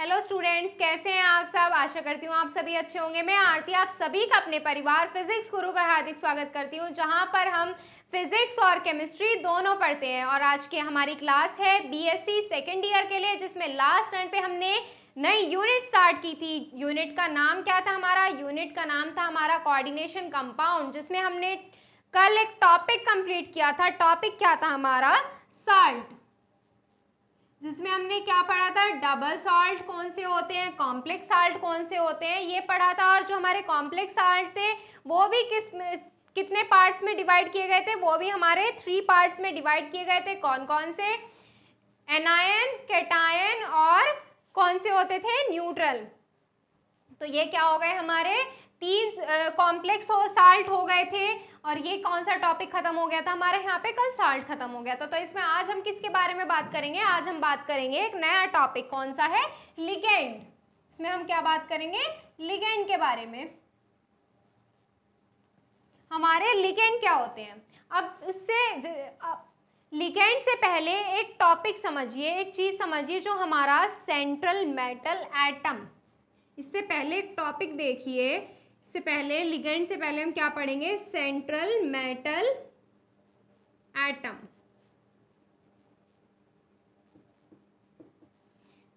Hello students, कैसे हैं आप सब। आशा करती हूँ आप सभी अच्छे होंगे। मैं आरती आप सभी का अपने परिवार फिजिक्स गुरु पर हार्दिक स्वागत करती हूँ, जहाँ पर हम फिजिक्स और केमिस्ट्री दोनों पढ़ते हैं। और आज की हमारी क्लास है बीएससी सेकेंड ईयर के लिए, जिसमें लास्ट टाइम पे हमने नई यूनिट स्टार्ट की थी। यूनिट का नाम क्या था हमारा? यूनिट का नाम था हमारा कोऑर्डिनेशन कंपाउंड, जिसमें हमने कल एक टॉपिक कंप्लीट किया था। टॉपिक क्या था हमारा? साल्ट, जिसमें हमने क्या पढ़ा था? डबल साल्ट कौन से होते हैं, कॉम्प्लेक्स साल्ट कौन से होते हैं, ये पढ़ा था। और जो हमारे कॉम्प्लेक्स साल्ट थे वो भी कितने पार्ट्स में डिवाइड किए गए थे? वो भी हमारे 3 पार्ट्स में डिवाइड किए गए थे। कौन कौन से? एनायन, कैटायन और कौन से होते थे? न्यूट्रल। तो ये क्या हो गए? हमारे 3 कॉम्प्लेक्स साल्ट हो गए थे। और ये कौन सा टॉपिक खत्म हो गया था हमारे यहाँ पे? कल साल्ट खत्म हो गया था। तो इसमें आज हम किसके बारे में बात करेंगे? आज हम बात करेंगे एक नया टॉपिक। कौन सा है? लिगेंड। इसमें हम क्या बात करेंगे? लिगेंड के बारे में। हमारे लिगेंड क्या होते हैं? अब लिगेंड से पहले एक टॉपिक समझिए, एक चीज समझिए, जो हमारा सेंट्रल मेटल एटम। इससे पहले एक टॉपिक देखिए। इससे पहले लिगेंड से पहले हम क्या पढ़ेंगे? Central metal atom.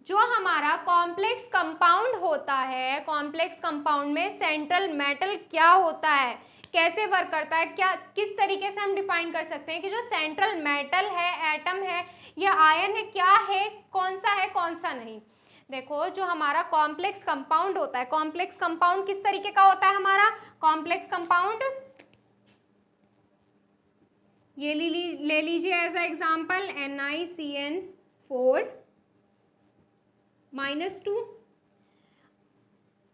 जो हमारा कॉम्प्लेक्स कंपाउंड होता है, कॉम्प्लेक्स कंपाउंड में सेंट्रल मेटल क्या होता है, कैसे वर्क करता है, क्या किस तरीके से हम डिफाइन कर सकते हैं कि जो सेंट्रल मेटल है, एटम है या आयन है, क्या है, कौन सा है, कौन सा नहीं। देखो, जो हमारा कॉम्प्लेक्स कंपाउंड होता है, कॉम्प्लेक्स कंपाउंड किस तरीके का होता है हमारा? कॉम्प्लेक्स कंपाउंड ये ले लीजिए एज अ एग्जांपल, NiCN4 -2।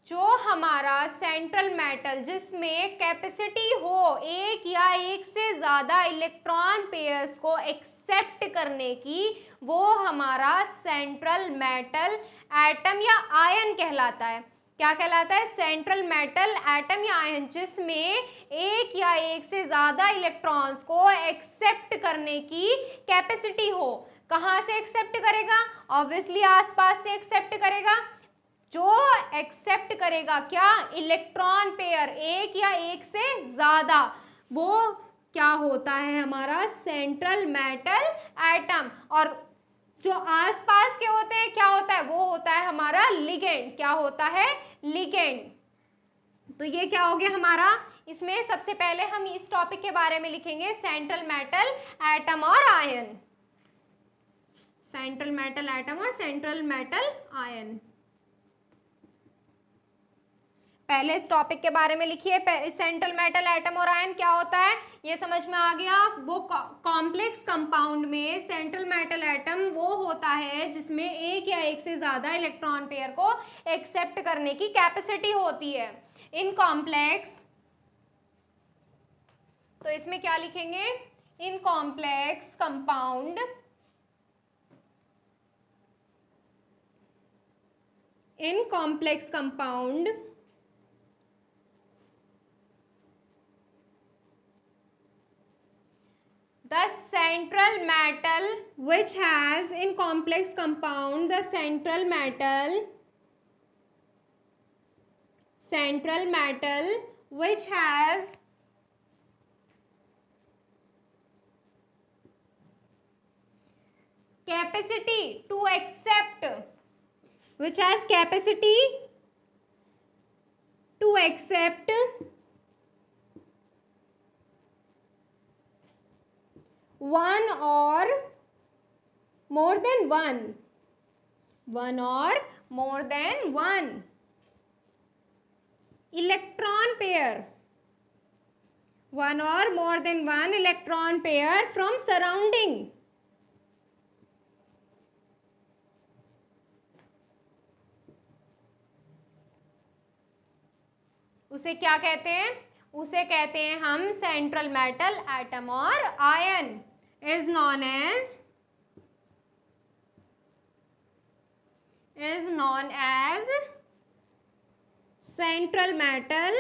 जो हमारा सेंट्रल मेटल जिसमें कैपेसिटी हो एक या एक से ज्यादा इलेक्ट्रॉन पेयर्स को एक्सेप्ट करने की, वो हमारा सेंट्रल मेटल एटम या आयन कहलाता है। क्या कहलाता है? सेंट्रल मेटल एटम या आयन, जिसमें एक या एक से ज्यादा इलेक्ट्रॉन्स को एक्सेप्ट करने की कैपेसिटी हो। कहाँ से एक्सेप्ट करेगा? ऑब्वियसली आसपास से एक्सेप्ट करेगा। जो एक्सेप्ट करेगा क्या? इलेक्ट्रॉन पेयर एक या एक से ज्यादा, वो क्या होता है? हमारा सेंट्रल मेटल एटम। और जो आसपास के होते हैं क्या होता है? वो होता है हमारा लिगेंड। क्या होता है? लिगेंड। तो ये क्या हो गया हमारा? इसमें सबसे पहले हम इस टॉपिक के बारे में लिखेंगे, सेंट्रल मेटल एटम और आयन। सेंट्रल मेटल एटम और सेंट्रल मेटल आयन। पहले इस टॉपिक के बारे में लिखिए। सेंट्रल मेटल एटम और आयन क्या होता है, ये समझ में आ गया। वो कॉम्प्लेक्स कंपाउंड में सेंट्रल मेटल एटम वो होता है जिसमें एक या एक से ज्यादा इलेक्ट्रॉन पेयर को एक्सेप्ट करने की कैपेसिटी होती है। इन कॉम्प्लेक्स, तो इसमें क्या लिखेंगे? In complex compound, in complex compound the central metal which has, in complex compound, the central metal which has capacity to accept, which has capacity to accept one or more than one or more than one electron pair, one or more than one electron pair from surrounding, उसे क्या कहते हैं? उसे कहते हैं हम central metal atom और ion. is known as central metal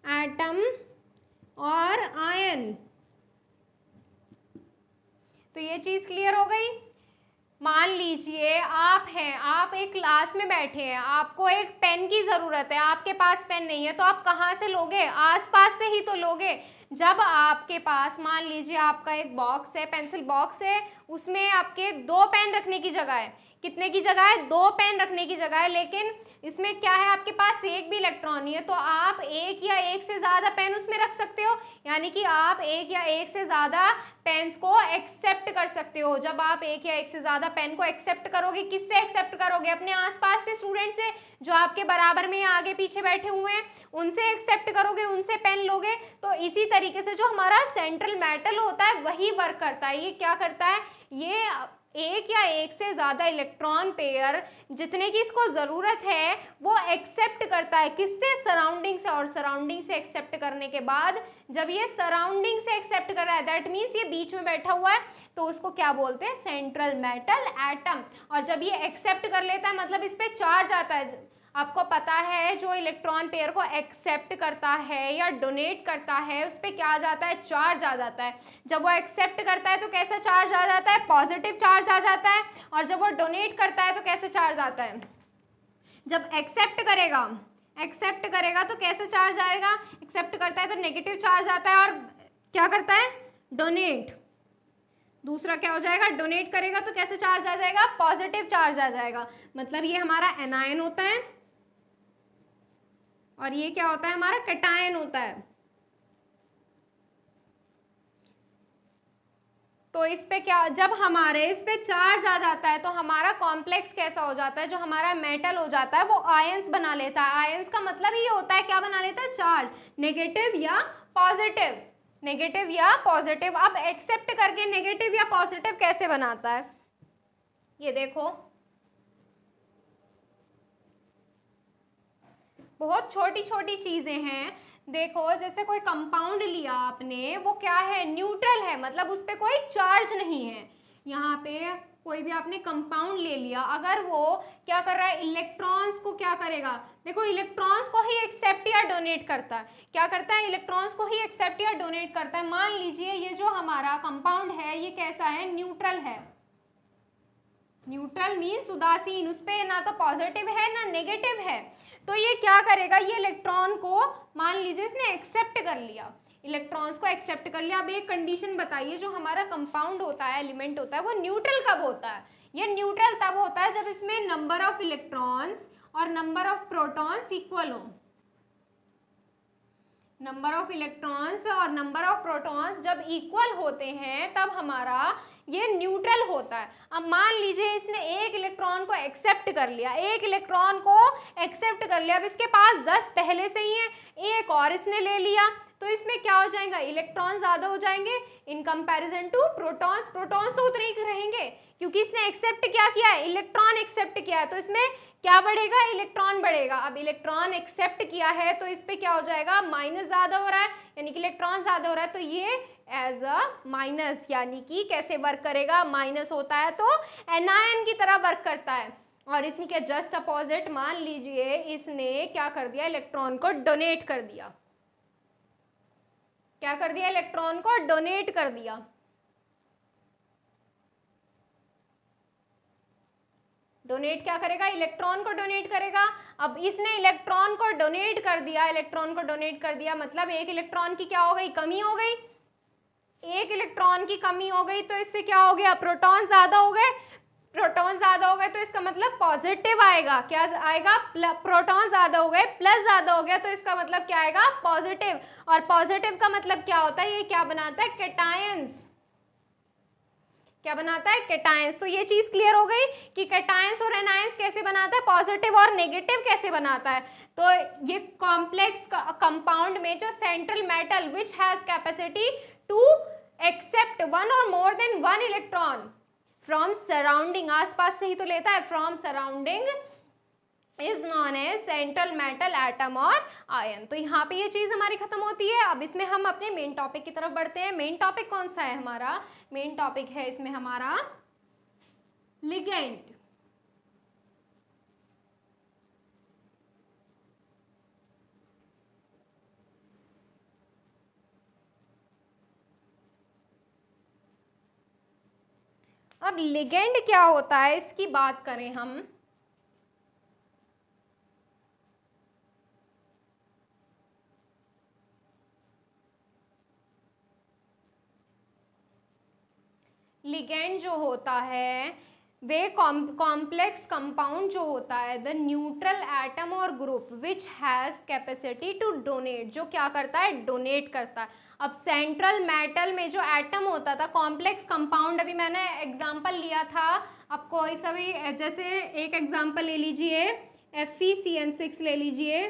atom और आयन। तो ये चीज़ क्लियर हो गई। मान लीजिए आप हैं, आप एक क्लास में बैठे हैं, आपको एक पेन की ज़रूरत है, आपके पास पेन नहीं है, तो आप कहाँ से लोगे? आसपास से ही तो लोगे। जब आपके पास मान लीजिए आपका एक बॉक्स है, पेंसिल बॉक्स है, उसमें आपके 2 पेन रखने की जगह है। कितने की जगह है? 2 पेन रखने की जगह है, लेकिन इसमें क्या है, आपके पास एक भी इलेक्ट्रॉन नहीं है, तो आप एक या एक से ज़्यादा पेन उसमें रख सकते हो, यानी कि आप एक या एक से ज़्यादा पेन्स को एक्सेप्ट कर सकते हो। जब आप एक या एक से ज़्यादा पेन को एक्सेप्ट करोगे, किससे एक्सेप्ट करोगे? अपने आसपास के स्टूडेंट से, जो आपके बराबर में आगे पीछे बैठे हुए हैं, उनसे एक्सेप्ट करोगे, उनसे पेन लोगे। तो इसी तरीके से जो हमारा सेंट्रल मेटल होता है वही वर्क करता है। ये क्या करता है? ये एक या एक से ज़्यादा इलेक्ट्रॉन पेयर जितने की इसको ज़रूरत है वो एक्सेप्ट करता है। किससे? सराउंडिंग से। और सराउंडिंग से एक्सेप्ट करने के बाद जब ये सराउंडिंग से एक्सेप्ट कर रहा है, दैट मीन्स ये बीच में बैठा हुआ है, तो उसको क्या बोलते हैं? Central metal atom. और जब ये एक्सेप्ट कर लेता है मतलब इस पर चार्ज आता है। आपको पता है जो इलेक्ट्रॉन पेयर को एक्सेप्ट करता है या डोनेट करता है उस पर क्या आ जाता है? चार्ज आ जाता है। जब वो एक्सेप्ट करता है तो कैसा चार्ज आ जाता है? पॉजिटिव चार्ज आ जाता है। और जब वो डोनेट करता है तो कैसे चार्ज आता है? जब एक्सेप्ट करेगा तो कैसे चार्ज आएगा? एक्सेप्ट करता है तो नेगेटिव चार्ज आता है। और क्या करता है? डोनेट। दूसरा क्या हो जाएगा? डोनेट करेगा तो कैसे चार्ज आ जाएगा? पॉजिटिव चार्ज आ जाएगा। मतलब ये हमारा एनायन होता है और ये क्या होता है? हमारा कैटायन होता है। तो इस पे क्या, जब हमारे इस पे चार्ज आ जाता है तो हमारा कॉम्प्लेक्स कैसा हो जाता है? जो हमारा मेटल हो जाता है वो आयंस बना लेता है। आयंस का मतलब ये होता है, क्या बना लेता है? चार्ज, नेगेटिव या पॉजिटिव। नेगेटिव या पॉजिटिव। अब एक्सेप्ट करके नेगेटिव या पॉजिटिव कैसे बनाता है? ये देखो, बहुत छोटी छोटी चीजें हैं। देखो, जैसे कोई कंपाउंड लिया आपने, वो क्या है? न्यूट्रल है, मतलब उस पर कोई चार्ज नहीं है। यहाँ पे कोई भी आपने कंपाउंड ले लिया, अगर वो क्या कर रहा है? इलेक्ट्रॉन्स को क्या करेगा? देखो, इलेक्ट्रॉन्स को ही एक्सेप्ट या डोनेट करता है। क्या करता है? इलेक्ट्रॉन्स को ही एक्सेप्ट या डोनेट करता है। मान लीजिए ये जो हमारा कंपाउंड है ये कैसा है? न्यूट्रल है। न्यूट्रल मीन्स उदासीन, उस पर ना तो पॉजिटिव है ना नेगेटिव है। तो ये क्या करेगा? ये इलेक्ट्रॉन को मान लीजिए इसने एक्सेप्ट कर लिया, इलेक्ट्रॉन्स को एक्सेप्ट कर लिया। अब एक कंडीशन बताइए, जो हमारा कंपाउंड होता है, एलिमेंट होता है, वो न्यूट्रल कब होता है? ये न्यूट्रल तब होता है जब इसमें नंबर ऑफ इलेक्ट्रॉन्स और नंबर ऑफ प्रोटॉन्स इक्वल हो। नंबर ऑफ इलेक्ट्रॉन्स और नंबर ऑफ प्रोटॉन्स जब इक्वल होते हैं तब हमारा ये न्यूट्रल होता है। अब मान लीजिए इसने एक इलेक्ट्रॉन को एक्सेप्ट कर लिया, एक इलेक्ट्रॉन को एक्सेप्ट कर लिया। अब इसके पास 10 पहले से ही है, एक और इसने ले लिया, तो इसमें क्या हो जाएगा? इलेक्ट्रॉन ज्यादा हो जाएंगे in comparison to protons. Protons तो उतने ही रहेंगे क्योंकि इसने एक्सेप्ट क्या किया है? इलेक्ट्रॉन एक्सेप्ट किया है, तो इसमें क्या बढ़ेगा? इलेक्ट्रॉन बढ़ेगा। अब इलेक्ट्रॉन एक्सेप्ट किया है तो इस पे क्या हो जाएगा? माइनस ज्यादा हो रहा है, यानी कि इलेक्ट्रॉन ज्यादा हो रहा है, तो ये एज अ माइनस, यानी कि कैसे वर्क करेगा? माइनस होता है तो एनायन की तरह वर्क करता है। और इसी के जस्ट अपोजिट मान लीजिए इसने क्या कर दिया? इलेक्ट्रॉन को डोनेट कर दिया। क्या कर दिया? इलेक्ट्रॉन को डोनेट कर दिया। डोनेट क्या करेगा? इलेक्ट्रॉन को डोनेट करेगा। अब इसने इलेक्ट्रॉन को डोनेट कर दिया, इलेक्ट्रॉन को डोनेट कर दिया, मतलब एक इलेक्ट्रॉन की क्या हो गई? कमी हो गई। एक इलेक्ट्रॉन की कमी हो गई तो इससे क्या हो गया? प्रोटॉन ज्यादा हो गए। प्रोटॉन ज्यादा हो गए तो इसका मतलब पॉजिटिव आएगा। क्या आएगा? प्रोटॉन ज्यादा हो गए, प्लस ज्यादा हो गया तो इसका मतलब क्या आएगा? पॉजिटिव। और पॉजिटिव का मतलब क्या होता है? ये क्या बनाता है? कैटायंस। क्या बनाता है? कैटायंस। तो ये चीज क्लियर हो गई कि कैटायंस और एनायंस कैसे बनाता है, पॉजिटिव और नेगेटिव कैसे बनाता है। तो ये कॉम्प्लेक्स कंपाउंड में जो central metal which has capacity to accept one और more than one electron from surrounding, आसपास से ही तो लेता है, from surrounding is known as central metal atom और आयन। तो यहाँ पे ये चीज हमारी खत्म होती है। अब इसमें हम अपने मेन टॉपिक की तरफ बढ़ते हैं। मेन टॉपिक कौन सा है हमारा? मेन टॉपिक है इसमें हमारा लिगेंड। अब लिगेंड क्या होता है इसकी बात करें हम, लिगेंड जो होता है वे कॉम्प्लेक्स कंपाउंड जो होता है द न्यूट्रल एटम और group which has capacity to donate, जो क्या करता है, डोनेट करता है। अब सेंट्रल मेटल में जो एटम होता था, कॉम्प्लेक्स कंपाउंड, अभी मैंने एग्जांपल लिया था, अब कोई सा भी, जैसे एक एग्जांपल ले लीजिए FeCN6 ले लीजिए,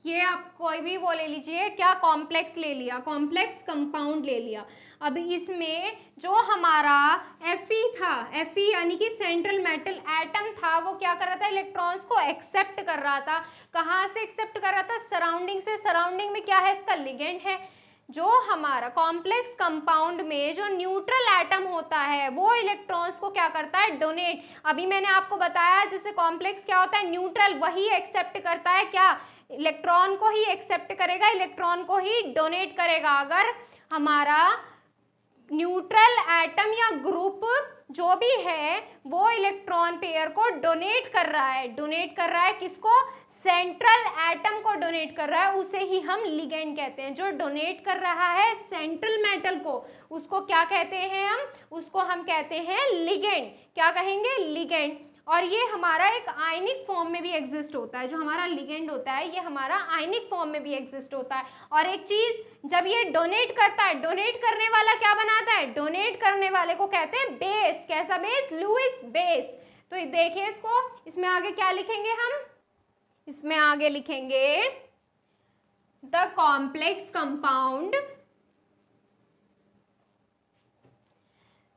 ये आप कोई भी वो ले लीजिए, क्या कॉम्प्लेक्स ले लिया, कॉम्प्लेक्स कंपाउंड ले लिया। अब इसमें जो हमारा Fe था, Fe यानी कि सेंट्रल मेटल एटम था, वो क्या कर रहा था, इलेक्ट्रॉन्स को एक्सेप्ट कर रहा था। कहाँ से एक्सेप्ट कर रहा था, सराउंडिंग से। सराउंडिंग में क्या है, इसका लिगेंड है। जो हमारा कॉम्प्लेक्स कंपाउंड में जो न्यूट्रल एटम होता है वो इलेक्ट्रॉन्स को क्या करता है, डोनेट। अभी मैंने आपको बताया जैसे कॉम्प्लेक्स क्या होता है, न्यूट्रल, वही एक्सेप्ट करता है, क्या, इलेक्ट्रॉन को ही एक्सेप्ट करेगा, इलेक्ट्रॉन को ही डोनेट करेगा। अगर हमारा न्यूट्रल एटम या ग्रुप जो भी है वो इलेक्ट्रॉन पेयर को डोनेट कर रहा है, डोनेट कर रहा है किसको, सेंट्रल एटम को डोनेट कर रहा है, उसे ही हम लिगेंड कहते हैं। जो डोनेट कर रहा है सेंट्रल मेटल को, उसको क्या कहते हैं हम, उसको हम कहते हैं लिगेंड। क्या कहेंगे, लिगेंड। और ये हमारा एक आयनिक फॉर्म में भी एग्जिस्ट होता है, जो हमारा लिगेंड होता है ये हमारा आयनिक फॉर्म में भी एग्जिस्ट होता है। और एक चीज, जब ये डोनेट करता है, डोनेट करने वाला क्या बनाता है, डोनेट करने वाले को कहते हैं बेस। कैसा बेस, लुईस बेस। तो देखिए इसको, इसमें आगे क्या लिखेंगे हम, इसमें आगे लिखेंगे the complex compound,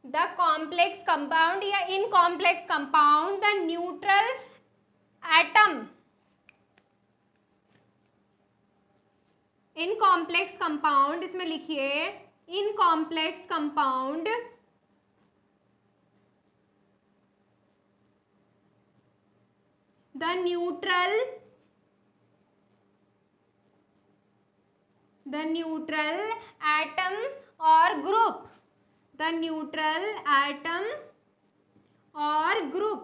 the complex compound या in complex compound the neutral atom, in complex compound, इसमें लिखिए in complex compound the neutral atom or group, the neutral atom or group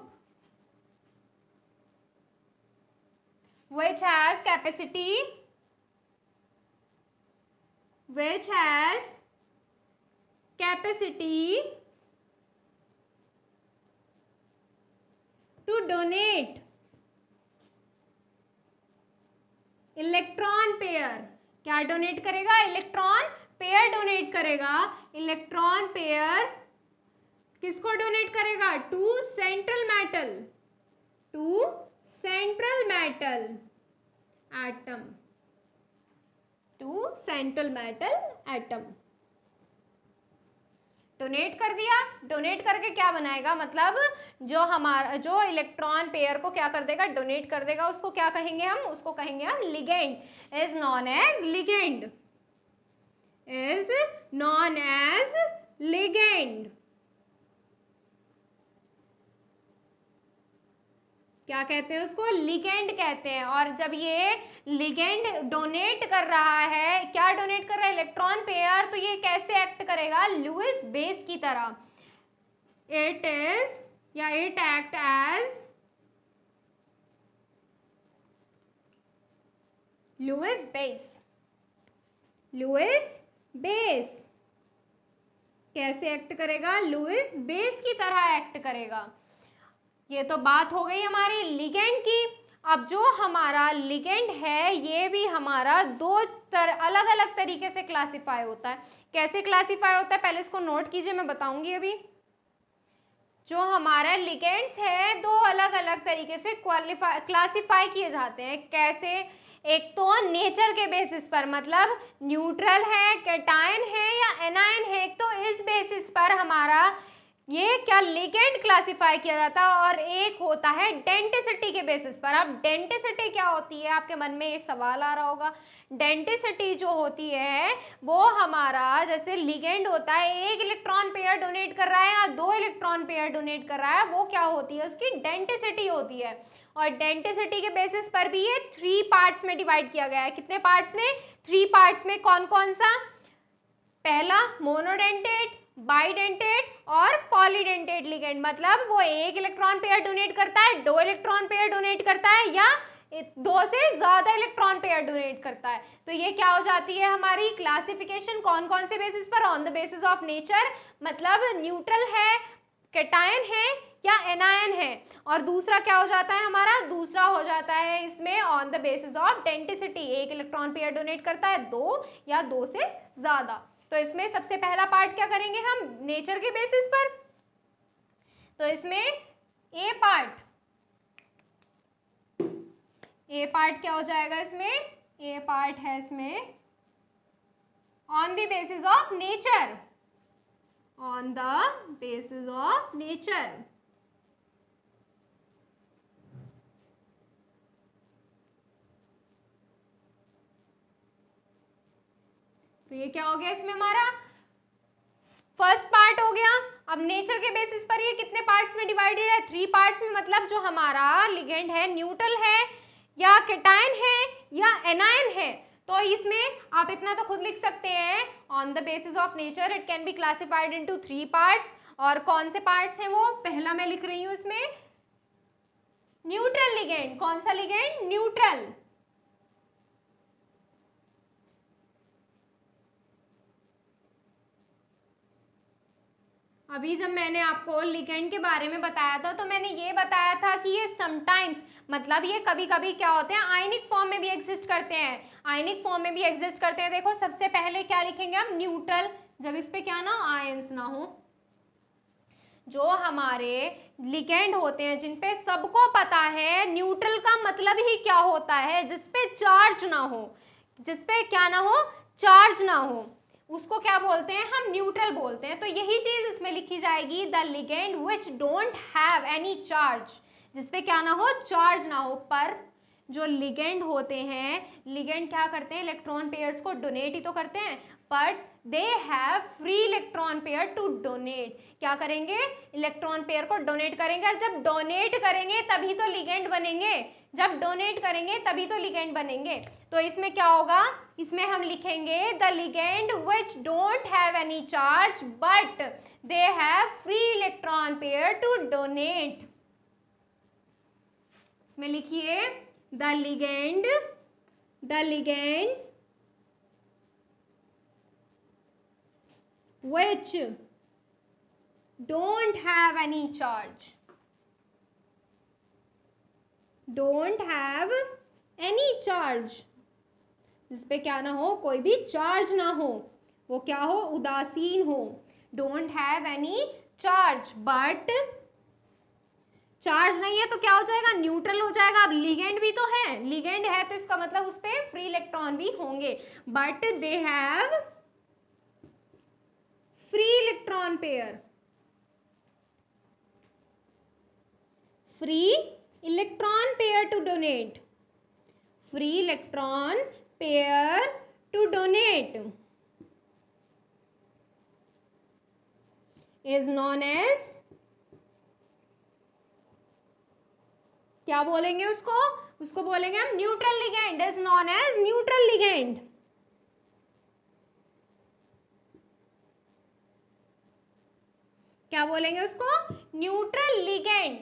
which has capacity to donate electron pair. क्या donate करेगा, electron pair donate करेगा। Electron pair किसको donate करेगा, to central metal atom, to central metal atom. Donate कर दिया, donate करके क्या बनाएगा, मतलब जो हमारा, जो इलेक्ट्रॉन पेयर को क्या कर देगा, डोनेट कर देगा, उसको क्या कहेंगे हम, उसको कहेंगे हम ligand, is known as ligand, is known as ligand। क्या कहते हैं उसको, लिगेंड कहते हैं। और जब ये लिगेंड डोनेट कर रहा है, क्या डोनेट कर रहा है, इलेक्ट्रॉन पेयर, तो ये कैसे एक्ट करेगा, लुईस बेस की तरह। इट इज या it act as Lewis base. Lewis base कैसे एक्ट करेगा, लुईस बेस की तरह एक्ट करेगा। ये तो बात हो गई हमारी लिगेंड की। अब जो हमारा लिगेंड है ये भी हमारा दो अलग अलग तरीके से क्लासिफाई होता है। कैसे क्लासिफाई होता है, पहले इसको नोट कीजिए, मैं बताऊंगी अभी। जो हमारा लिगेंड्स है दो अलग अलग तरीके से क्लासिफाई किए जाते हैं। कैसे, एक तो नेचर के बेसिस पर, मतलब न्यूट्रल है, कैटायन है या एनायन है, तो इस बेसिस पर हमारा ये क्या लिगेंड क्लासिफाई किया जाता है। और एक होता है डेंटिसिटी के बेसिस पर। अब डेंटिसिटी क्या होती है, आपके मन में ये सवाल आ रहा होगा। डेंटिसिटी जो होती है वो हमारा, जैसे लिगेंड होता है, एक इलेक्ट्रॉन पेयर डोनेट कर रहा है या दो इलेक्ट्रॉन पेयर डोनेट कर रहा है, वो क्या होती है, उसकी डेंटिसिटी होती है। और डेंटिसिटी के बेसिस पर भी ये 3 पार्ट्स में डिवाइड किया गया है। कितने पार्ट्स में, 3 पार्ट्स में। कौन कौन सा, पहला मोनोडेंटेट, बाइडेंटेट और पॉलीडेंटेट लिगेंड, मतलब वो एक इलेक्ट्रॉन पेयर डोनेट करता है, दो इलेक्ट्रॉन पेयर डोनेट करता है, या दो से ज्यादा इलेक्ट्रॉन पेयर डोनेट करता है। तो ये क्या हो जाती है हमारी क्लासिफिकेशन, कौन कौन से बेसिस पर, on the basis of nature, मतलब न्यूट्रल है, कैटायन है या एनायन है। और दूसरा क्या हो जाता है हमारा, दूसरा हो जाता है इसमें on the basis of density, एक इलेक्ट्रॉन पेयर डोनेट करता है, दो या दो से ज्यादा। तो इसमें सबसे पहला पार्ट क्या करेंगे हम, नेचर के बेसिस पर। तो इसमें ए पार्ट क्या हो जाएगा, इसमें ए पार्ट है इसमें on the basis of nature, on the basis of nature. तो ये क्या हो गया इसमें हमारा फर्स्ट पार्ट हो गया। अब नेचर के बेसिस पर ये कितने पार्ट्स में डिवाइडेड है, 3 पार्ट्स में, मतलब जो हमारा लिगेंड है न्यूट्रल है या कैटायन है या एनायन है। तो इसमें आप इतना तो खुद लिख सकते हैं, on the basis of nature it can be classified into 3 parts. और कौन से पार्ट्स हैं वो, पहला मैं लिख रही हूं इसमें न्यूट्रल लिगेंड। कौन सा लिगेंड, न्यूट्रल। अभी जब मैंने आपको लिगेंड के बारे में बताया था तो मैंने ये बताया था कि ये समटाइम्स, मतलब ये कभी कभी क्या होते हैं, आयनिक फॉर्म में भी एग्जिस्ट करते हैं, आयनिक फॉर्म में भी एग्जिस्ट करते हैं। देखो सबसे पहले क्या लिखेंगे हम, न्यूट्रल, जब इस पे क्या ना आयंस ना हो। जो हमारे लिगेंड होते हैं जिनपे सबको पता है न्यूट्रल का मतलब ही क्या होता है, जिसपे चार्ज ना हो, जिसपे क्या ना हो, चार्ज ना हो, उसको क्या बोलते हैं हम, न्यूट्रल बोलते हैं। तो यही चीज इसमें लिखी जाएगी, the ligand which don't have any charge, जिसपे क्या ना हो, चार्ज ना हो। पर जो लिगेंड होते हैं, लिगेंड क्या करते हैं, इलेक्ट्रॉन पेयर्स को डोनेट ही तो करते हैं, but they have free electron pair to donate. क्या करेंगे, इलेक्ट्रॉन पेयर को डोनेट करेंगे, और जब डोनेट करेंगे तभी तो लिगेंड बनेंगे, जब डोनेट करेंगे तभी तो लिगेंड बनेंगे। तो इसमें क्या होगा, इसमें हम लिखेंगे the ligand which don't have any charge but they have free electron pair to donate. इसमें लिखिए the ligands which don't have any charge, don't have any charge, जिसपे क्या ना हो, कोई भी चार्ज ना हो, वो क्या हो, उदासीन हो, don't have any charge, but charge नहीं है तो क्या हो जाएगा, न्यूट्रल हो जाएगा। अब लिगेंड भी तो है, लिगेंड है तो इसका मतलब उस पे फ्री इलेक्ट्रॉन भी होंगे, but they have free electron pair, free electron pair to donate, free electron pair to donate is known as, क्या बोलेंगे उसको, उसको बोलेंगे हम neutral ligand, is known as neutral ligand. क्या बोलेंगे उसको, न्यूट्रल लिगेंड।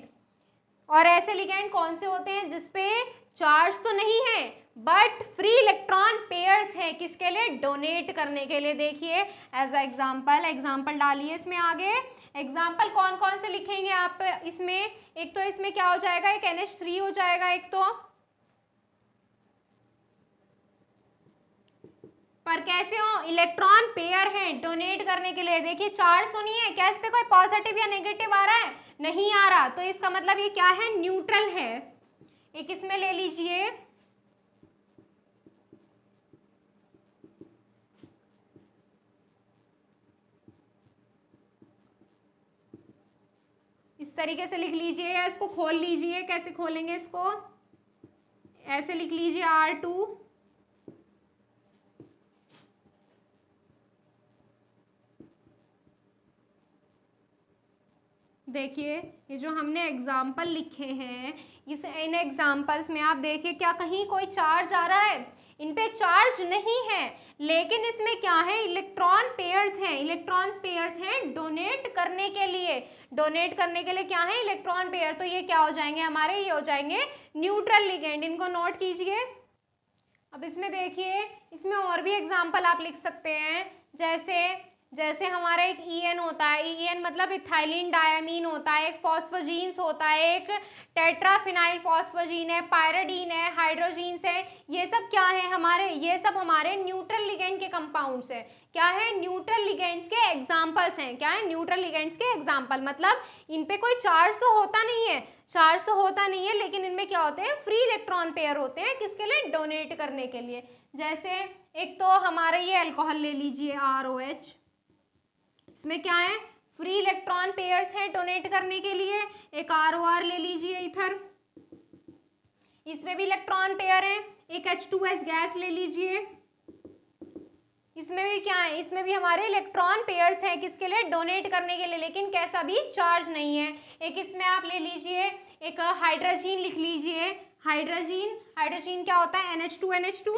और ऐसे लिगेंड कौन से होते हैं जिसपे चार्ज तो नहीं है बट फ्री इलेक्ट्रॉन पेयर्स हैं, किसके लिए, डोनेट करने के लिए। देखिए एज अ एग्जाम्पल डालिए इसमें आगे, एग्जाम्पल कौन कौन से लिखेंगे आप इसमें, एक तो इसमें क्या हो जाएगा, एक NH3 हो जाएगा, एक तो, पर कैसे हो, इलेक्ट्रॉन पेयर है डोनेट करने के लिए। देखिए चार्ज तो नहीं है, क्या इस पे कोई पॉजिटिव या नेगेटिव आ रहा है, नहीं आ रहा, तो इसका मतलब ये क्या है, न्यूट्रल है। एक इसमें ले लीजिए, इस तरीके से लिख लीजिए या इसको खोल लीजिए, कैसे खोलेंगे इसको, ऐसे लिख लीजिए R2, देखिए ये जो हमने एग्जाम्पल लिखे हैं, इन एग्जाम्पल्स में आप देखिए क्या कहीं कोई चार्ज आ रहा है, इन पे चार्ज नहीं है, लेकिन इसमें क्या है, इलेक्ट्रॉन पेयर पेयर्स हैं, इलेक्ट्रॉन पेयर्स हैं डोनेट करने के लिए। डोनेट करने के लिए क्या है? Electron pair. तो ये क्या हो जाएंगे हमारे? ये हो जाएंगे न्यूट्रल लिगेंड। इनको नोट कीजिए। अब इसमें देखिए, इसमें और भी एग्जाम्पल आप लिख सकते हैं। जैसे हमारा एक EN होता है, EN मतलब इथाइलिन डायमीन होता है, एक फॉस्फोजीन्स होता है, एक टेट्राफिनाइल फॉस्फोजीन है, पायराडीन है, हाइड्रोजीन्स है। ये सब क्या है हमारे? ये सब हमारे न्यूट्रल लिगेंड के कंपाउंड्स हैं। क्या है? न्यूट्रल लिगेंड्स के एग्जाम्पल्स हैं। क्या है? न्यूट्रल लिगेंड्स के एग्जाम्पल। मतलब इन पे कोई चार्ज तो होता नहीं है, चार्ज तो होता नहीं है, लेकिन इनमें क्या होते हैं? फ्री इलेक्ट्रॉन पेयर होते हैं। किसके लिए? डोनेट करने के लिए। जैसे एक तो हमारे ये अल्कोहल ले लीजिए, ROH। इसमें क्या है? फ्री इलेक्ट्रॉन पेयर्स हैं डोनेट करने के लिए। एक ROR ले लीजिए, इथर, इसमें भी इलेक्ट्रॉन पेयर है। एक H2S गैस ले लीजिए, इसमें भी क्या है? इसमें भी हमारे इलेक्ट्रॉन पेयर्स हैं। किसके लिए? डोनेट करने के लिए, लेकिन कैसा भी चार्ज नहीं है। एक इसमें आप ले लीजिए, एक हाइड्रोजीन लिख लीजिए। हाइड्रोजीन क्या होता है? NH2NH2।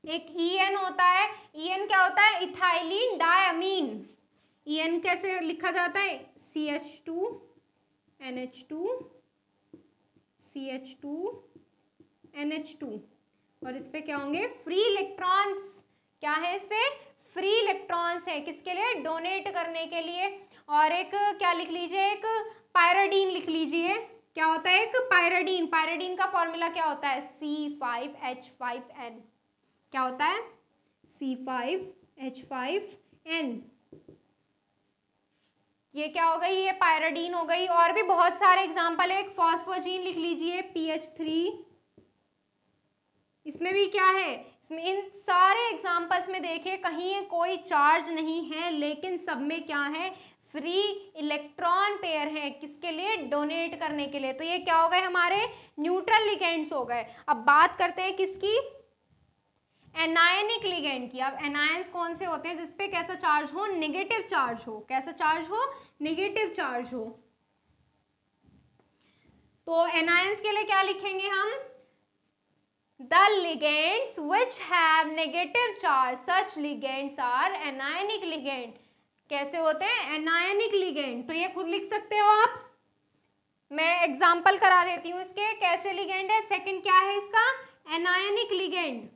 एक EN होता है। EN क्या होता है? Ethylene diamine. EN कैसे लिखा जाता है? CH2 NH2 CH2 NH2। और इस पे क्या होंगे? Free electrons. क्या है? इस पे फ्री इलेक्ट्रॉन्स है। किसके लिए? डोनेट करने के लिए। और एक क्या लिख लीजिए? एक पायराडीन लिख लीजिए। क्या होता है? एक पायराडीन। पायराडीन का फॉर्मूला क्या होता है? C5H5N। क्या होता है? C5H5N। ये क्या हो गई? ये पायराडीन हो गई। और भी बहुत सारे एग्जाम्पल है। एक फॉस्फोजीन लिख लीजिए, PH3। इसमें भी क्या है? इसमें इन सारे एग्जाम्पल्स में देखिए, कहीं कोई चार्ज नहीं है, लेकिन सब में क्या है? फ्री इलेक्ट्रॉन पेयर है। किसके लिए? डोनेट करने के लिए। तो ये क्या हो गए? हमारे न्यूट्रल लिगेंड्स हो गए। अब बात करते हैं किसकी? एनायनिक लिगेंड की। अब एनायंस कौन से होते हैं? जिसपे कैसा चार्ज हो? नेगेटिव चार्ज हो। कैसा चार्ज हो? नेगेटिव चार्ज हो। तो एनायंस के लिए क्या लिखेंगे हम? The ligands which have negative charge, such ligands are anionic ligand. कैसे होते हैं? Anionic ligand. तो ये खुद लिख सकते हो आप। मैं एग्जाम्पल करा देती हूँ इसके। कैसे लिगेंड है? सेकंड क्या है इसका? Anionic ligand.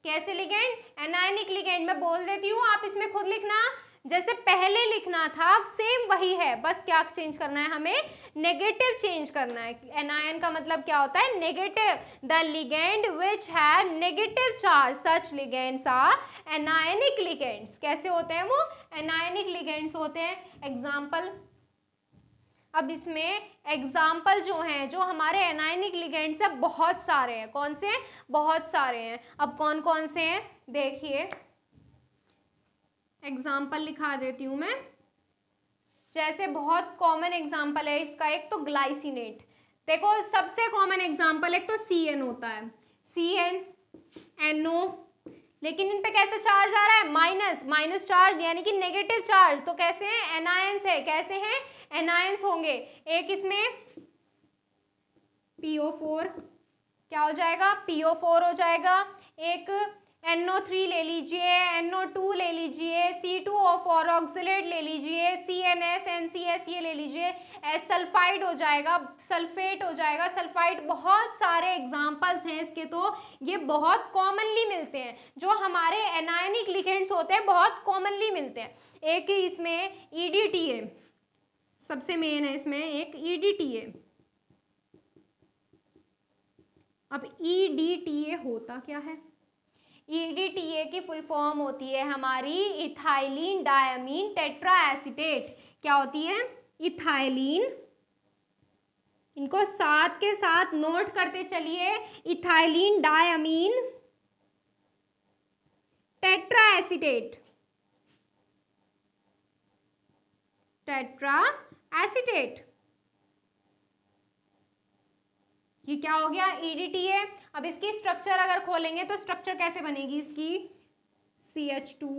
कैसे लिगेंड? Anionic ligand. मैं बोल देती हूँ, आप इसमें खुद लिखना। जैसे पहले लिखना था सेम वही है, बस क्या चेंज करना है? हमें नेगेटिव चेंज करना है। एनायन का मतलब क्या होता है? Negative. The ligand which have negative charge, such ligands are anionic ligands. कैसे होते हैं वो? एनायनिक लिगेंड्स होते हैं। एग्जाम्पल, अब इसमें एग्जाम्पल जो हैं, जो हमारे एनायनिक लिगेंड्स है, बहुत सारे हैं। कौन से? बहुत सारे हैं। अब कौन कौन से हैं देखिए, एग्जाम्पल लिखा देती हूँ मैं। जैसे बहुत कॉमन एग्जाम्पल है इसका, एक तो ग्लाइसिनेट। देखो सबसे कॉमन एग्जाम्पल एक तो CN होता है, CN NO। लेकिन इन पे कैसे चार्ज आ रहा है? माइनस चार्ज, यानी कि नेगेटिव चार्ज। तो कैसे हैं? एनायंस है। कैसे हैं? एनायंस होंगे। एक इसमें PO4, क्या हो जाएगा? PO4 हो जाएगा। एक NO3 ले लीजिए, NO2 ले लीजिए, C2O4 ऑक्सिलेट ले लीजिए, CNS NCS ये ले लीजिए, सल्फाइड हो जाएगा, सल्फेट हो जाएगा, सल्फाइड। बहुत सारे एग्जाम्पल्स हैं इसके। तो ये बहुत कॉमनली मिलते हैं। जो हमारे एनायनिक लिगेंड्स होते हैं बहुत कॉमनली मिलते हैं। एक इसमें EDTA सबसे मेन है। इसमें एक EDTA। अब EDTA होता क्या है? EDTA की फुल फॉर्म होती है हमारी इथाइलिन डायमीन टेट्रा एसीटेट। क्या होती है? इथाइलिन। इनको साथ के साथ नोट करते चलिए। Ethylene diamine tetra acetate. Tetra acetate. ये क्या हो गया? EDTA। अब इसकी स्ट्रक्चर अगर खोलेंगे तो स्ट्रक्चर कैसे बनेगी इसकी? CH2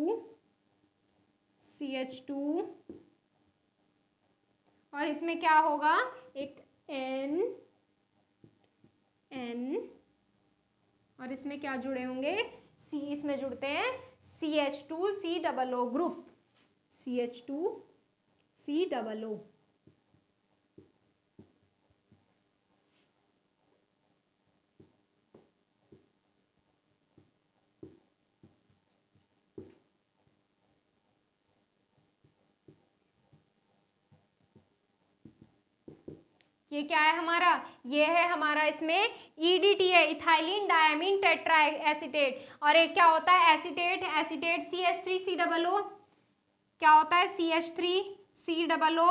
और इसमें क्या होगा? एक और इसमें क्या जुड़े होंगे, सी, इसमें जुड़ते हैं CH2COO ग्रुप, CH2COO। ये क्या है हमारा, ये है हमारा, इसमें EDT है, इथाइलिन डायमीन टेट्रा एसीटेट। और एक क्या होता है एसीटेट, एसीटेट CH3COO, क्या होता है CH3COO।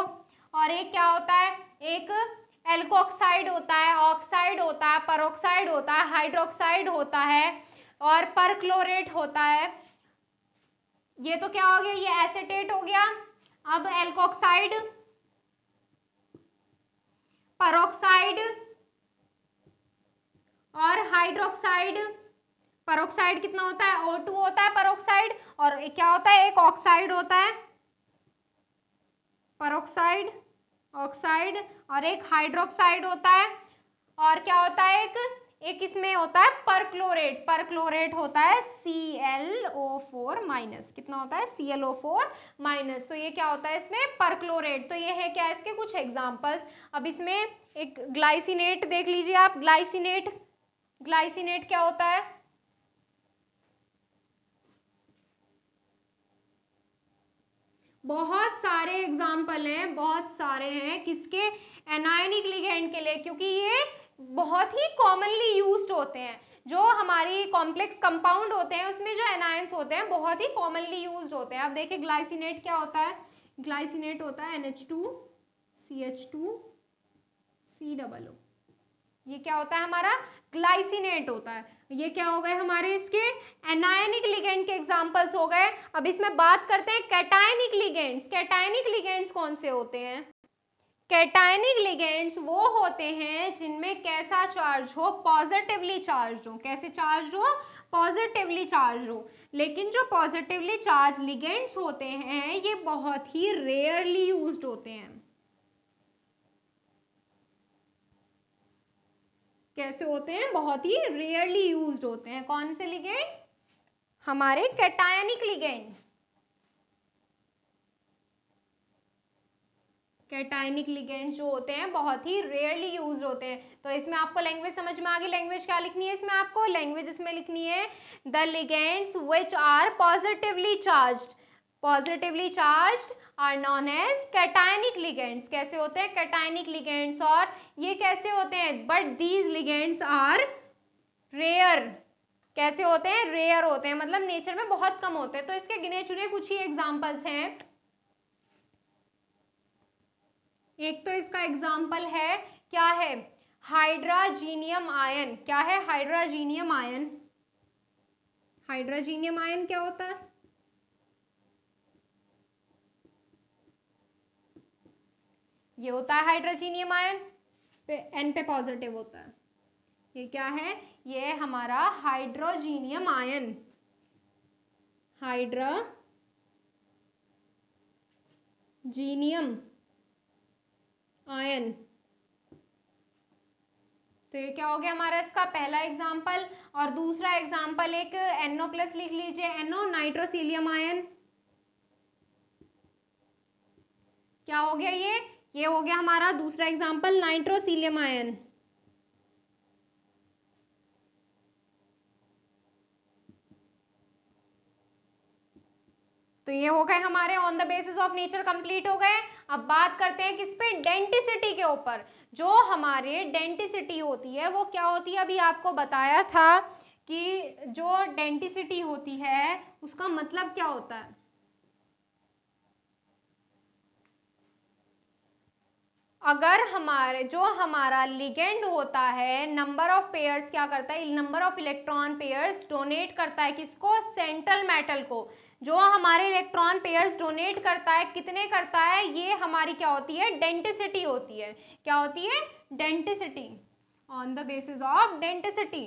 और एक क्या होता है, एक एल्कोक्साइड होता है, ऑक्साइड होता है, परऑक्साइड होता है, हाइड्रोक्साइड होता है और परक्लोरेट होता है। ये तो क्या हो गया, ये एसीटेट हो गया। अब एल्कोक्साइड, परऑक्साइड और हाइड्रोक्साइड। परऑक्साइड कितना होता है, O2 होता है परऑक्साइड। और क्या होता है, एक ऑक्साइड होता है परऑक्साइड, ऑक्साइड। और एक हाइड्रोक्साइड होता है। और क्या होता है, एक इसमें होता है परक्लोरेट, परक्लोरेट होता है ClO4 माइनस। कितना होता है, ClO4 माइनस। तो ये क्या होता है इसमें परक्लोरेट। तो ये है क्या, इसके कुछ एग्जांपल्स। अब इसमें एक ग्लाइसिनेट देख लीजिए आप, ग्लाइसिनेट, ग्लाइसिनेट क्या होता है, बहुत सारे एग्जाम्पल हैं, बहुत सारे हैं किसके, एनायनिक लिगेंड के लिए, क्योंकि ये बहुत ही कॉमनली यूज्ड होते हैं। जो हमारी कॉम्प्लेक्स कंपाउंड होते हैं उसमें जो एनायंस होते हैं बहुत ही कॉमनली यूज्ड होते हैं। अब देखिए ग्लाइसिनेट क्या होता है, ग्लाइसिनेट होता है NH2CH2COO। ये क्या होता है हमारा, ग्लाइसिनेट होता है। ये क्या हो गए हमारे इसके एनायनिक लिगेंड के एग्जांपल्स हो गए। अब इसमें बात करते हैं कैटायनिक लिगेंड्स। कैटायनिक लिगेंड्स कौन से होते हैं, कैटायनिक लिगेंड्स वो होते हैं जिनमें कैसा चार्ज हो, पॉजिटिवली चार्ज हो। कैसे चार्ज हो, पॉजिटिवली चार्ज हो। लेकिन जो पॉजिटिवली चार्ज लिगेंड्स होते हैं ये बहुत ही रेयरली यूज्ड होते हैं। कैसे होते हैं, बहुत ही रेयरली यूज्ड होते हैं। कौन से लिगेंड, हमारे कैटायनिक लिगेंड। कैटायनिक लिगेंड्स जो होते हैं बहुत ही रेयरली यूज होते हैं। तो इसमें आपको लैंग्वेज समझ में आ गई। लैंग्वेज क्या लिखनी है इसमें आपको, लैंग्वेज इसमें लिखनी है the ligands which are positively charged, positively charged are known as cationic ligands. कैसे होते हैं कैटायनिक लिगेंड्स, और ये कैसे होते हैं, but these ligands are rare. कैसे होते हैं, रेयर होते हैं, मतलब नेचर में बहुत कम होते हैं। तो इसके गिने चुने कुछ ही एग्जाम्पल्स हैं। एक तो इसका एग्जाम्पल है, क्या है, हाइड्राजीनियम आयन। क्या है, हाइड्राजीनियम आयन। हाइड्राजीनियम आयन क्या होता है, ये होता है हाइड्रोजीनियम आयन, एन पे पॉजिटिव होता है। ये क्या है, ये है हमारा हाइड्रोजीनियम आयन, हाइड्रोजीनियम आयन। तो ये क्या हो गया हमारा इसका पहला एग्जाम्पल। और दूसरा एग्जाम्पल एक NO+ लिख लीजिए, NO नाइट्रोसीलियम आयन। क्या हो गया ये हो गया हमारा दूसरा एग्जाम्पल नाइट्रोसीलियम आयन। तो ये हो गए हमारे on the basis of nature complete हो गए। अब बात करते हैं किस पे, डेंटिसिटी के ऊपर। जो हमारे डेंटिसिटी होती है वो क्या होती है, अभी आपको बताया था कि जो डेंटिसिटी होती है उसका मतलब क्या होता है। अगर हमारा लिगेंड होता है, नंबर ऑफ पेयर्स क्या करता है, number of electron pairs donate करता है किसको, सेंट्रल मेटल को। जो हमारे इलेक्ट्रॉन पेयर्स डोनेट करता है, कितने करता है, ये हमारी क्या होती है, डेंटिसिटी होती है। क्या होती है, denticity. On the basis of denticity,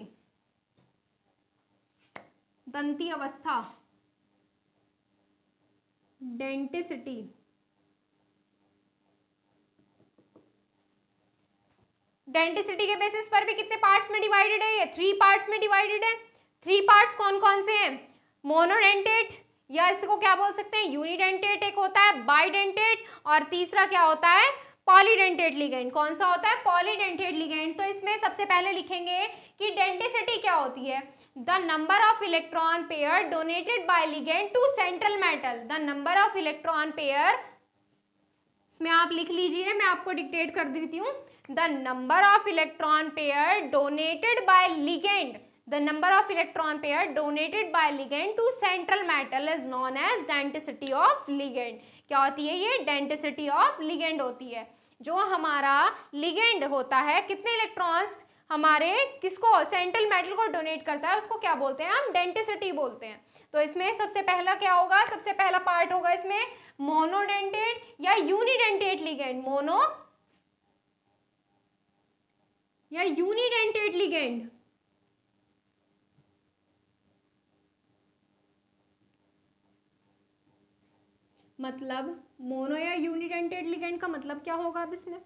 दंती अवस्था, डेंटिसिटी। डेंसिटी के बेसिस पर भी कितने पार्ट्स में डिवाइडेड है? ये 3 पार्ट्स में डिवाइडेड है। 3 पार्ट्स कौन कौन से हैं? मोनोडेंटेट, या इसको क्या बोल सकते हैं, यूनिडेंटेट एक होता है, बाइडेंटेट, और तीसरा क्या होता है, पॉलीडेंटेट लिगेंड। कौन सा होता है? Polydentate ligand. तो इसमें सबसे पहले लिखेंगे कि डेंसिटी क्या होती है? The number of electron pair donated by ligand to central metal. The number of electron pair, इसमें आप लिख लीजिए, मैं आपको डिक्टेट कर देती हूँ। The number of electron pair donated by ligand, the number of electron pair donated by ligand to central metal is known as density of ligand। क्या होती है ये? density of ligand होती है। जो हमारा ligand होता है, कितने इलेक्ट्रॉन्स हमारे किसको, सेंट्रल मेटल को डोनेट करता है, उसको क्या बोलते हैं? हम डेंसिटी बोलते हैं। तो इसमें सबसे पहला क्या होगा? सबसे पहला पार्ट होगा इसमें मोनोडेंटेट या यूनिडेंटेट लिगेंड। मोनो या यूनिडेंटेट लिगेंड। मतलब मोनो या यूनिडेंटेट लिगेंड का मतलब क्या होगा? अब इसमें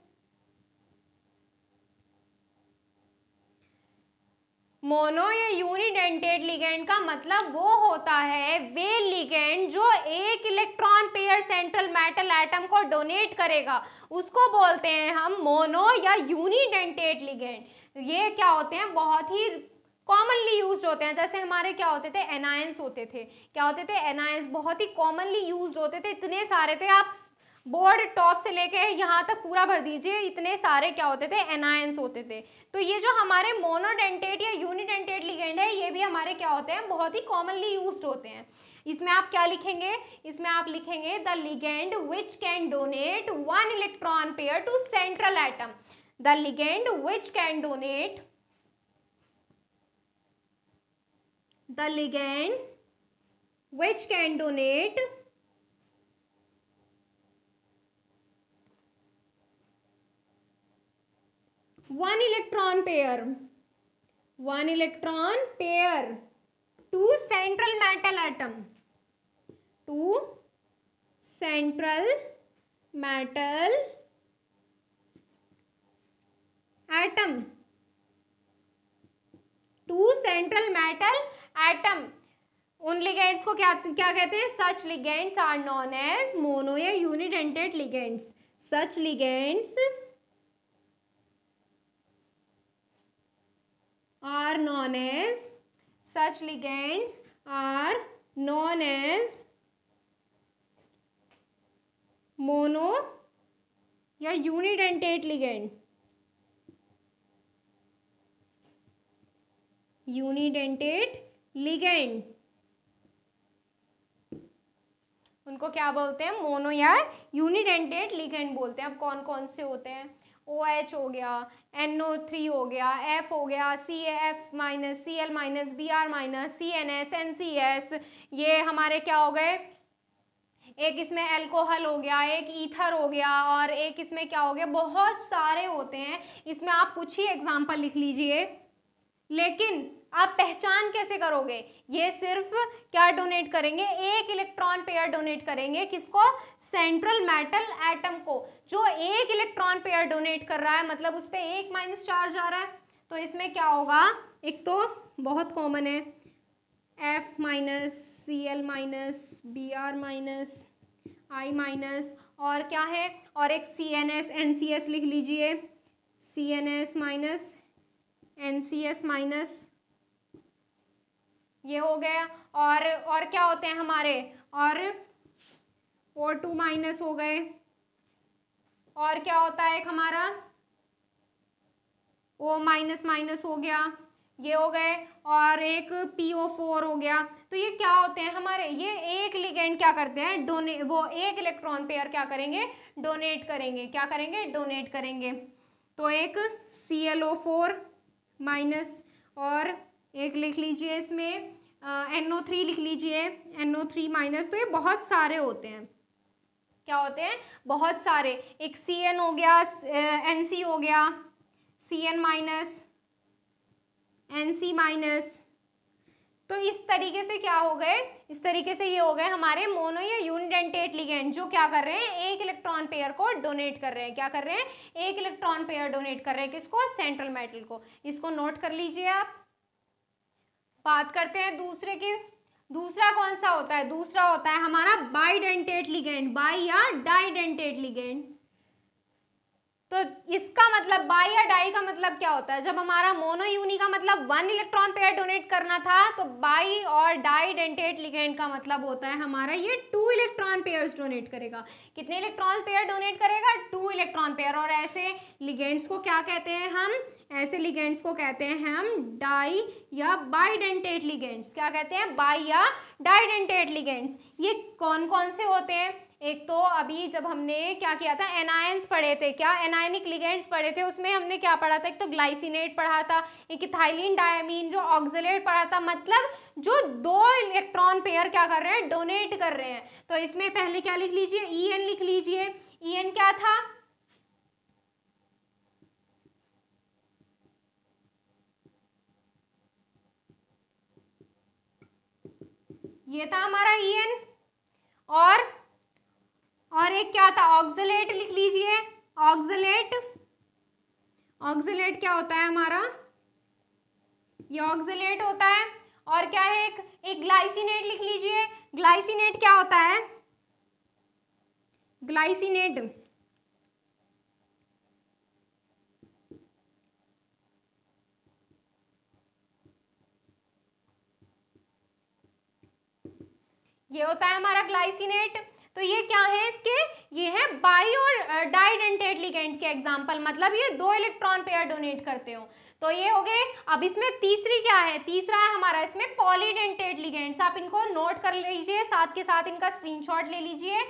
मोनो या यूनिडेंटेट लिगेंड का मतलब वो होता है वे लिगेंड जो एक electron pair central metal atom को डोनेट करेगा, उसको बोलते हैं हम मोनो या यूनिडेंटेट लिगेंड। ये क्या होते हैं? बहुत ही कॉमनली यूज होते हैं। जैसे हमारे क्या होते थे? एनायंस होते थे। क्या होते थे? एनायंस बहुत ही कॉमनली यूज होते थे, इतने सारे थे, आप बोर्ड टॉप से लेके यहाँ तक पूरा भर दीजिए, इतने सारे क्या होते थे? एनायंस होते थे। तो ये जो हमारे मोनोडेंटेट या यूनिडेंटेट लिगेंड है, ये भी हमारे क्या होते हैं? बहुत ही कॉमनली यूज होते हैं। इसमें आप क्या लिखेंगे? इसमें आप लिखेंगे the ligand which can donate 1 electron pair to central atom. The ligand which can donate, the ligand which can donate 1 electron pair to central metal atom, to central metal atom, to central metal atom. उन ligands को क्या क्या कहते हैं? Such ligands are known as mono या unidentate ligands. Such ligands are known as, such ligands are known as mono या unidentate ligand. Unidentate ligand उनको क्या बोलते हैं? मोनो या यूनिडेंटेट लिगेंड बोलते हैं। अब कौन कौन से होते हैं? OH हो गया, NO3 हो गया, F हो गया, CF minus, Cl minus, Br minus, CNS, NCS, ये हमारे क्या हो गए? एक इसमें अल्कोहल हो गया, एक ईथर हो गया, और एक इसमें क्या हो गया? बहुत सारे होते हैं। इसमें आप कुछ ही एग्जाम्पल लिख लीजिए, लेकिन आप पहचान कैसे करोगे? ये सिर्फ क्या डोनेट करेंगे? एक इलेक्ट्रॉन पेयर डोनेट करेंगे। किसको? सेंट्रल मेटल एटम को। जो एक इलेक्ट्रॉन पेयर डोनेट कर रहा है, मतलब उस पर एक माइनस चार्ज आ रहा है। तो इसमें क्या होगा? एक तो बहुत कॉमन है F minus, Cl minus, Br minus, I minus, और क्या है? और एक CNS, NCS लिख लीजिए, CNS माइनस, NCS माइनस, ये हो गया। और क्या होते हैं हमारे? और O2 माइनस हो गए, और क्या होता है एक हमारा? O माइनस माइनस हो गया, ये हो गए, और एक PO4 हो गया। तो ये क्या होते हैं हमारे? ये एक लिगेंड क्या करते हैं? वो एक इलेक्ट्रॉन पेयर क्या करेंगे? डोनेट करेंगे। क्या करेंगे? डोनेट करेंगे। तो एक ClO4 माइनस, और एक लिख लीजिए इसमें NO3 लिख लीजिए, NO3 माइनस। तो ये बहुत सारे होते हैं। क्या होते हैं? बहुत सारे। एक CN हो गया, NC हो गया, CN माइनस, NC माइनस, तो इस तरीके से क्या हो गए, इस तरीके से ये हो गए हमारे मोनो या यूनिडेंटेट लिगेंड, जो क्या कर रहे हैं, एक इलेक्ट्रॉन पेयर को डोनेट कर रहे हैं। क्या कर रहे हैं, एक इलेक्ट्रॉन पेयर डोनेट कर रहे हैं, किसको, सेंट्रल मेटल को। इसको नोट कर लीजिए आप। बात करते हैं दूसरे की। दूसरा कौन सा होता है, दूसरा होता है हमारा बाइडेंटेट लिगेंड, बाई या डाइडेंटेट लिगेंड। तो इसका मतलब बाई या डाई का मतलब क्या होता है, जब हमारा मोनो यूनी का मतलब 1 इलेक्ट्रॉन पेयर डोनेट करना था, तो बाई और डाई डेंटेट लिगेंड का मतलब होता है हमारा ये 2 इलेक्ट्रॉन पेयर्स डोनेट करेगा। कितने इलेक्ट्रॉन पेयर डोनेट करेगा, 2 इलेक्ट्रॉन पेयर। और ऐसे लिगेंड्स को क्या कहते हैं हम, ऐसे लिगेंड्स को कहते हैं हम डाई या बाइडेंटेट लिगेंड्स। क्या कहते हैं, बाई या डाइडेंटेट लिगेंड्स। ये कौन कौन से होते हैं, एक तो अभी जब हमने क्या किया था, एनायंस पढ़े थे, क्या एनायनिक लिगेंड्स पढ़े थे, उसमें हमने क्या पढ़ा था, एक तो ग्लाइसिनेट पढ़ा था, एक इथाइलिन डायमीन जो ऑक्सलेट पढ़ा था, मतलब जो 2 इलेक्ट्रॉन पेयर क्या कर रहे हैं, डोनेट कर रहे हैं। तो इसमें पहले क्या लिख लीजिए, EN लिख लीजिए। EN क्या था, ये था हमारा EN। और एक क्या था, ऑक्सलेट लिख लीजिए। ऑक्सलेट, ऑक्सलेट क्या होता है हमारा, ये ऑक्सलेट होता है। और क्या है, एक ग्लाइसिनेट लिख लीजिए। ग्लाइसिनेट क्या होता है, ग्लाइसिनेट ये होता है हमारा ग्लाइसिनेट। तो ये क्या है इसके, ये है बाई और डाइडेंटेट लिगेंड के एग्जांपल, मतलब ये 2 इलेक्ट्रॉन पेयर डोनेट करते हो। तो ये हो गए। अब इसमें तीसरी क्या है, तीसरा है हमारा इसमें पॉलीडेंटेट लिगेंड्स। आप इनको नोट कर लीजिए, साथ के साथ इनका स्क्रीनशॉट ले लीजिए।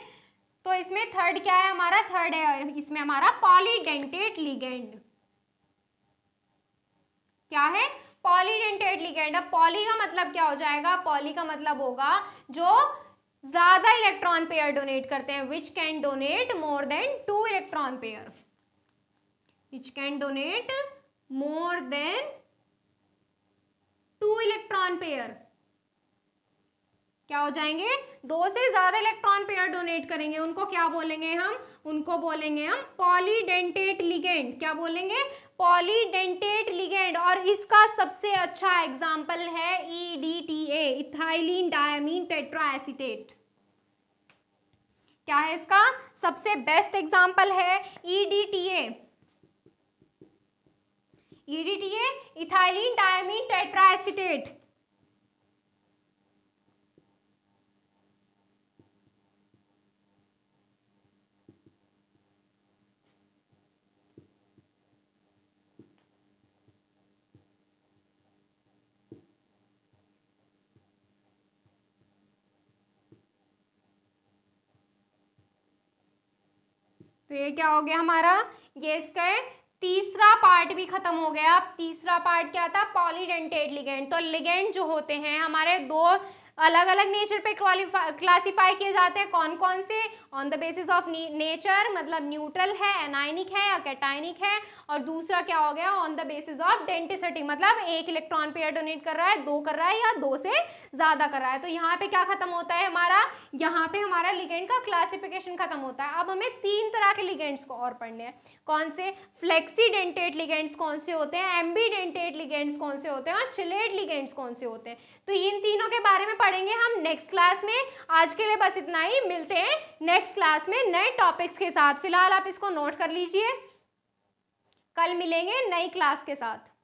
तो इसमें थर्ड क्या है हमारा, थर्ड है इसमें हमारा पॉलीडेंटेट लिगेंड। क्या है, पॉलीडेंटेट लिगेंड। अब पॉली का मतलब क्या हो जाएगा, पॉली का मतलब होगा जो ज्यादा इलेक्ट्रॉन पेयर डोनेट करते हैं, विच can donate more than 2 electron pair, which can donate more than 2 electron pair. क्या हो जाएंगे, 2 से ज्यादा इलेक्ट्रॉन पेयर डोनेट करेंगे, उनको क्या बोलेंगे हम, उनको बोलेंगे हम पॉलीडेंटेट लिगेंड। क्या बोलेंगे, पॉलीडेंटेट लिगेंड। और इसका सबसे अच्छा एग्जाम्पल है EDTA, इथाइलिन डायमीन टेट्राएसीटेट। क्या है इसका सबसे बेस्ट एग्जाम्पल है, EDTA, EDTA इथाइलिन डायमीन टेट्राएसीटेट। तो ये क्या हो गया हमारा, ये इसका तीसरा पार्ट भी खत्म हो गया। अब तीसरा पार्ट क्या था, पॉलीडेंटेट लिगेंड। तो लिगेंड जो होते हैं हमारे 2 अलग अलग नेचर पे क्लासिफाई किए जाते हैं। कौन कौन से, on the basis of nature, मतलब न्यूट्रल है, एनायनिक है या कैटायनिक है। और दूसरा क्या हो गया, on the basis of denticity, मतलब 1 इलेक्ट्रॉन पेयर डोनेट कर रहा है, 2 कर रहा है या 2 से ज्यादा कर रहा है। तो यहाँ पे क्या खत्म होता है हमारा, यहाँ पे हमारा लिगेंड का क्लासिफिकेशन खत्म होता है। अब हमें 3 तरह के लिगेंड्स को और पढ़ने हैं। कौन से, फ्लेक्सीडेंटेट लिगेंड्स कौन से होते हैं, एम्बीडेंटेट लिगेंड्स कौन से होते हैं, और चिलेट लिगेंड्स कौन से होते हैं। तो इन तीनों के बारे में पढ़ेंगे हम नेक्स्ट क्लास में। आज के लिए बस इतना ही, मिलते हैं नेक्स्ट क्लास में नए टॉपिक्स के साथ। फिलहाल आप इसको नोट कर लीजिए, कल मिलेंगे नई क्लास के साथ।